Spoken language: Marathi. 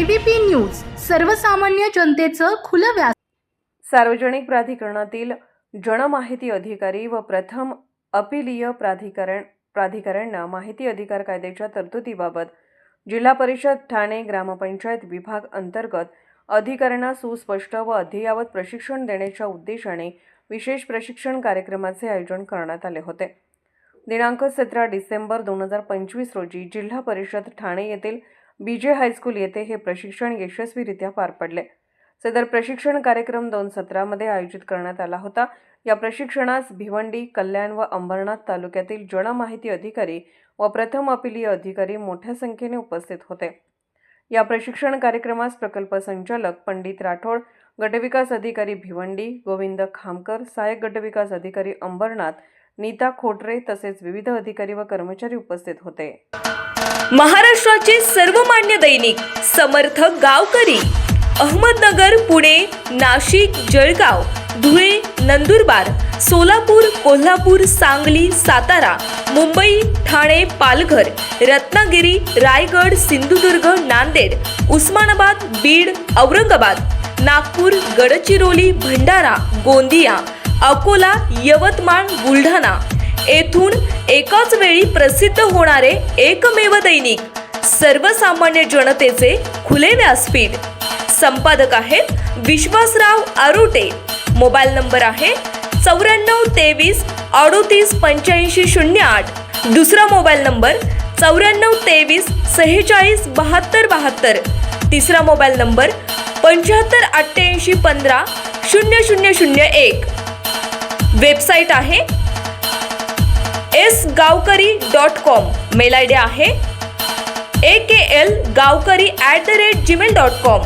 एबीपी न्यूज सर्वसामान्य जनतेचं खुलं व्यास। सार्वजनिक प्राधिकरणातील जनमाहिती अधिकारी व प्रथम अपीलीय प्राधिकरणना माहिती अधिकार कायद्याच्या तरतुदीबाबत जिल्हा परिषद ठाणे ग्रामपंचायत विभाग अंतर्गत अधिकाऱ्यांना सुस्पष्ट व अद्ययावत प्रशिक्षण देण्याच्या उद्देशाने विशेष प्रशिक्षण कार्यक्रमाचे आयोजन करण्यात आले होते। दिनांक 17 डिसेंबर 2025 रोजी जिल्हा परिषद ठाणे येथील बीजे हायस्कूल येथे हे प्रशिक्षण यशस्वीरित्या पार पडले। सदर प्रशिक्षण कार्यक्रम 2 सत्रामध्ये आयोजित करण्यात आला होता। या प्रशिक्षणास भिवंडी, कल्याण व अंबरनाथ तालुक्यातील जनमाहिती अधिकारी व प्रथम अपीलीय अधिकारी मोठ्या संख्येने उपस्थित होते। या प्रशिक्षण कार्यक्रमास प्रकल्प संचालक पंडित राठोड, गटविकास अधिकारी भिवंडी गोविंद खामकर, सहाय्यक गटविकास अधिकारी अंबरनाथ नीता खोटरे तसेच विविध अधिकारी व कर्मचारी उपस्थित होते। महाराष्ट्राचे सर्वमान्य दैनिक समर्थ गावकरी अहमदनगर, पुणे, नाशिक, जळगाव, धुळे, नंदुरबार, सोलापूर, कोल्हापूर, सांगली, सातारा, मुंबई, ठाणे, पालघर, रत्नागिरी, रायगड, सिंधुदुर्ग, नांदेड, उस्मानाबाद, बीड, औरंगाबाद, नागपूर, गडचिरोली, भंडारा, गोंदिया, अकोला, यवतमाळ, बुलढाणा येथून एकाच वेळी प्रसिद्ध होणारे एकमेव दैनिक सर्वसामान्य जनतेचे खुले व्यासपीठ। संपादक आहेत विश्वासराव आरोटे। मोबाईल नंबर आहे 9423 38 85 08। दुसरा मोबाईल नंबर 9423 46 72 72। तिसरा मोबाईल नंबर 75 88 15 0001। वेबसाईट आहे sgavkari.com। मेल आयडी आहे aklgavkari@gmail.com।